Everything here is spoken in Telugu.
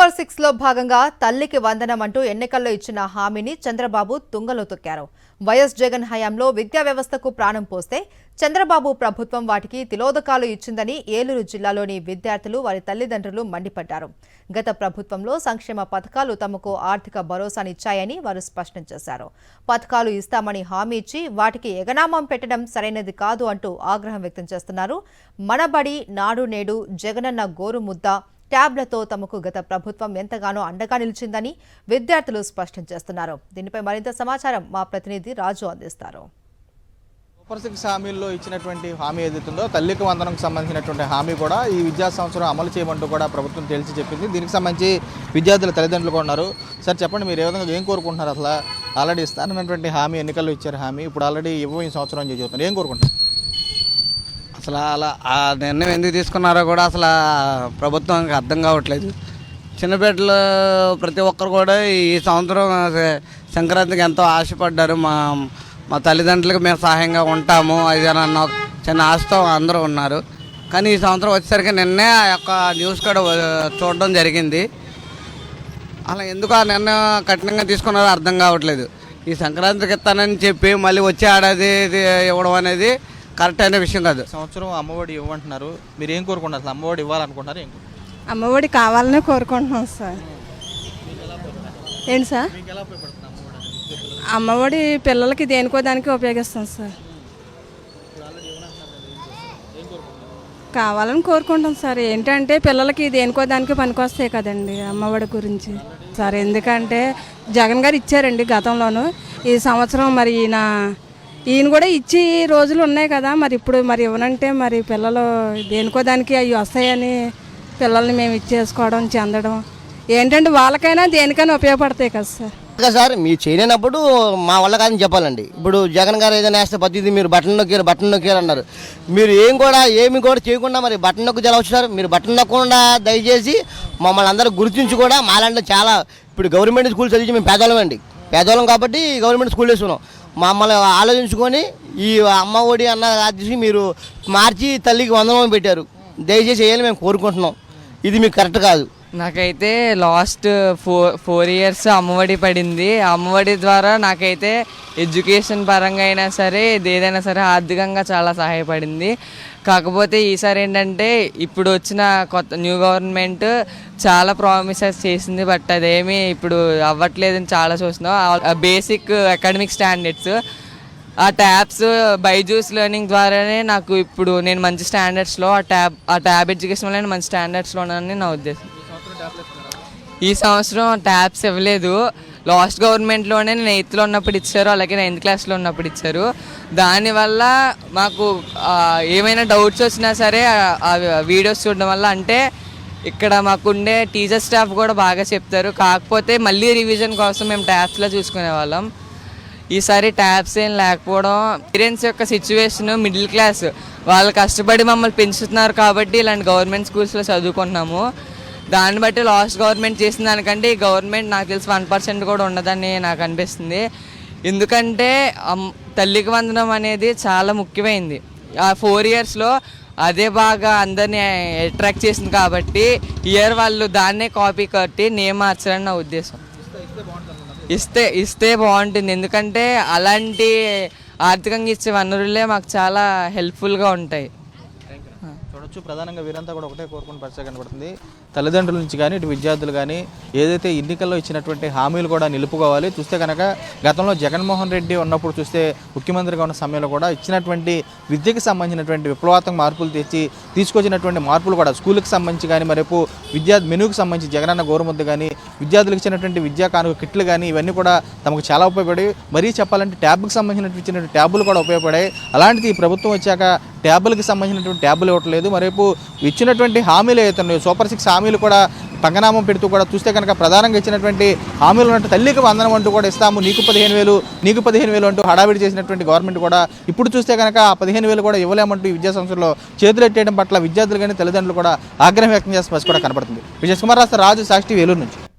సూపర్ 6 లో భాగంగా తల్లికి వందనం అంటూ ఎన్నికల్లో ఇచ్చిన హామీని చంద్రబాబు తుంగలో తొక్కారు. వైఎస్ జగన్ హయాంలో విద్యా వ్యవస్థకు ప్రాణం పోస్తే చంద్రబాబు ప్రభుత్వం వాటికి తిలోదకాలు ఇచ్చిందని ఏలూరు జిల్లాలోని విద్యార్థులు వారి తల్లిదండ్రులు మండిపడ్డారు. గత ప్రభుత్వంలో సంక్షేమ పథకాలు తమకు ఆర్థిక భరోసానిచ్చాయని వారు స్పష్టం చేశారు. పథకాలు ఇస్తామని హామీ ఇచ్చి వాటికి ఎగనామం పెట్టడం సరైనది కాదు అంటూ ఆగ్రహం వ్యక్తం చేస్తున్నారు. మనబడి, నాడు నేడు, జగనన్న గోరుముద్ద, ట్యాబ్లతో తమకు గత ప్రభుత్వం ఎంతగానో అండగా నిలిచిందని విద్యార్థులు స్పష్టం చేస్తున్నారు. దీనిపై మరింత సమాచారం మా ప్రతినిధి రాజు అందిస్తారు. సూపర్ 6 హామీల్లో ఇచ్చినటువంటి హామీ ఏదైతుందో తల్లికి వందనంకు సంబంధించినటువంటి హామీ కూడా ఈ విద్యా సంవత్సరం అమలు చేయమంటూ కూడా ప్రభుత్వం తేల్చి చెప్పింది. దీనికి సంబంధించి విద్యార్థుల తల్లిదండ్రులు కూడా ఉన్నారు. సార్ చెప్పండి, మీరు ఏ విధంగా ఏం కోరుకుంటున్నారు? అసలు ఆల్రెడీ ఇస్తానన్నటువంటి హామీ, ఎన్నికల్లో ఇచ్చారు హామీ, ఇప్పుడు ఆల్రెడీ ఈ సంవత్సరం అని చెబుతున్నారు. ఏం కోరుకుంటున్నారు? అసలు అలా ఆ నిర్ణయం ఎందుకు తీసుకున్నారో కూడా అసలు ప్రభుత్వానికి అర్థం కావట్లేదు. చిన్నపేటలో ప్రతి ఒక్కరు కూడా ఈ సంవత్సరం సంక్రాంతికి ఎంతో ఆశపడ్డారు. మా తల్లిదండ్రులకు మేము సహాయంగా ఉంటాము అది అన్న చిన్న ఆశతో అందరూ ఉన్నారు. కానీ ఈ సంవత్సరం వచ్చేసరికి నిన్నే ఆ యొక్క న్యూస్ కూడా చూడడం జరిగింది. అలా ఎందుకు ఆ నిర్ణయం కఠినంగా తీసుకున్నారో అర్థం కావట్లేదు. ఈ సంక్రాంతికి ఇస్తానని చెప్పి మళ్ళీ వచ్చే ఏడాది ఇవ్వడం అనేది కరెక్ట్ అయిన విషయం కాదు. సంవత్సరం అమ్మఒడి ఇవ్వమంటున్నారు, మీరు ఏం కోరుకుంటారు? అసలు అమ్మఒడి ఇవ్వాలనుకుంటున్నారు? ఏం అమ్మఒడి కావాలనే కోరుకుంటున్నాం సార్. ఏంటి సార్? అమ్మఒడి పిల్లలకి దేనికో దానికి ఉపయోగిస్తాం సార్. కావాలని కోరుకుంటాం సార్. ఏంటంటే పిల్లలకి దేనికో దానికి పనికొస్తాయి కదండి అమ్మఒడి గురించి సార్. ఎందుకంటే జగన్ గారు ఇచ్చారండి గతంలోనూ. ఈ సంవత్సరం మరి ఈయన కూడా ఇచ్చి రోజులు ఉన్నాయి కదా, మరి ఇప్పుడు మరి ఇవ్వనంటే మరి పిల్లలు దేనికో దానికి అవి వస్తాయని పిల్లల్ని మేము ఇచ్చేసుకోవడం, చెందడం ఏంటంటే వాళ్ళకైనా దేనికైనా ఉపయోగపడతాయి కదా సార్. సార్ మీరు చేయలేనప్పుడు మా వల్ల కాదని చెప్పాలండి. ఇప్పుడు జగన్ గారు ఏదైనా వేస్తే పద్ధతి మీరు బటన్ నొక్కారు అన్నారు. మీరు ఏమి కూడా చేయకుండా మరి బటన్ నొక్కి ఎలా వచ్చారు? మీరు బటన్ నొక్కకుండా దయచేసి మమ్మల్ని అందరూ గుర్తించి కూడా మాలాంటి చాలా ఇప్పుడు గవర్నమెంట్ స్కూల్ చదివించి మేము పేదవాళ్ళం కాబట్టి గవర్నమెంట్ స్కూల్ వేసుకున్నాం. మమ్మల్ని ఆలోచించుకొని ఈ అమ్మ ఒడి అన్న ఆదేశం మీరు మార్చి తల్లికి వందనం పెట్టారు. దయచేసి వేయాలని మేము కోరుకుంటున్నాం. ఇది మీకు కరెక్ట్ కాదు. నాకైతే లాస్ట్ 4 ఇయర్స్ అమ్మఒడి పడింది. అమ్మఒడి ద్వారా నాకైతే ఎడ్యుకేషన్ పరంగా అయినా సరే ఏదైనా సరే ఆర్థికంగా చాలా సహాయపడింది. కాకపోతే ఈసారి ఏంటంటే ఇప్పుడు వచ్చిన కొత్త న్యూ గవర్నమెంట్ చాలా ప్రామిసెస్ చేసింది, బట్ అదేమీ ఇప్పుడు అవ్వట్లేదని చాలా చూస్తున్నాం. బేసిక్ అకాడమిక్ స్టాండర్డ్స్, ఆ ట్యాబ్స్ బైజూస్ లెర్నింగ్ ద్వారానే నాకు ఇప్పుడు నేను మంచి స్టాండర్డ్స్లో ఆ ట్యాబ్ ఎడ్యుకేషన్ వల్ల మంచి స్టాండర్డ్స్లో ఉన్నానని నా ఉద్దేశం. ఈ సంవత్సరం ట్యాబ్స్ ఇవ్వలేదు. లాస్ట్ గవర్నమెంట్లోనే నేను 8th ఉన్నప్పుడు ఇచ్చారు, అలాగే 9th క్లాస్లో ఉన్నప్పుడు ఇచ్చారు. దానివల్ల మాకు ఏమైనా డౌట్స్ వచ్చినా సరే ఆ వీడియోస్ చూడడం వల్ల, అంటే ఇక్కడ మాకుండే టీచర్ స్టాఫ్ కూడా బాగా చెప్తారు. కాకపోతే మళ్ళీ రివిజన్ కోసం మేము ట్యాబ్స్లో చూసుకునే వాళ్ళం. ఈసారి ట్యాబ్స్ ఏం లేకపోవడం, పేరెంట్స్ యొక్క సిచ్యువేషన్, మిడిల్ క్లాస్ వాళ్ళు కష్టపడి మమ్మల్ని పెంచుతున్నారు కాబట్టి ఇలాంటి గవర్నమెంట్ స్కూల్స్లో చదువుకుంటున్నాము. దాన్ని బట్టి లాస్ట్ గవర్నమెంట్ చేసిన దానికంటే ఈ గవర్నమెంట్ నాకు తెలిసి 1% కూడా ఉండదని నాకు అనిపిస్తుంది. ఎందుకంటే తల్లికి వందనం అనేది చాలా ముఖ్యమైనది. ఆ 4 ఇయర్స్లో అదే బాగా అందరినీ అట్రాక్ట్ చేసింది కాబట్టి ఇయర్ వాళ్ళు దాన్నే కాపీ కట్టి నేమ్ మార్చాలని నా ఉద్దేశం. ఇస్తే బాగుంటుంది. ఎందుకంటే అలాంటి ఆర్థికంగా ఇచ్చే వనరులే మాకు చాలా హెల్ప్ఫుల్గా ఉంటాయి. చూడొచ్చు, ప్రధానంగా వీరంతా కూడా ఒకటే కోరుకుని పరిచయం కనబడుతుంది. తల్లిదండ్రుల నుంచి కానీ ఇటు విద్యార్థులు కానీ ఏదైతే ఎన్నికల్లో ఇచ్చినటువంటి హామీలు కూడా నిలుపుకోవాలి. చూస్తే కనుక గతంలో జగన్మోహన్ రెడ్డి ఉన్నప్పుడు చూస్తే ముఖ్యమంత్రిగా ఉన్న సమయంలో కూడా ఇచ్చినటువంటి విద్యకు సంబంధించినటువంటి విప్లవాత్మక మార్పులు తీసుకొచ్చినటువంటి మార్పులు కూడా స్కూల్కి సంబంధించి కానీ, మరేపు మెనూకి సంబంధించి జగనన్న గోరుముద్ద కానీ, విద్యార్థులకు ఇచ్చినటువంటి విద్యా కానుక కిట్లు కానీ ఇవన్నీ కూడా తమకు చాలా ఉపయోగపడాయి. మరీ చెప్పాలంటే ట్యాబ్కి సంబంధించినటువంటి ట్యాబులు కూడా ఉపయోగపడాయి. అలాంటిది ఈ ప్రభుత్వం వచ్చాక ట్యాబులకి సంబంధించినటువంటి ట్యాబులు ఇవ్వట్లేదు. మరేపు ఇచ్చినటువంటి హామీలు అవుతున్నాయి, సూపర్ 6 హామీలు కూడా పంగనామం పెడుతూ కూడా చూస్తే కనుక ప్రధానంగా ఇచ్చినటువంటి హామీలు ఉన్నట్టు తల్లికి వందనం అంటూ కూడా ఇస్తాము, నీకు 15,000 అంటూ హడావిడి చేసినటువంటి గవర్నమెంట్ కూడా ఇప్పుడు చూస్తే కనుక ఆ 15,000 కూడా ఇవ్వలేమంటూ ఈ విద్యా సంస్థల్లో చేతులు ఎట్టేయడం పట్ల విద్యార్థులు కానీ తల్లిదండ్రులు కూడా ఆగ్రహం వ్యక్తం చేసిన పరిస్థితి కూడా కనబడుతుంది. విజయ్ కుమార్ రాజు, సాక్షి, ఏలూరు నుంచి.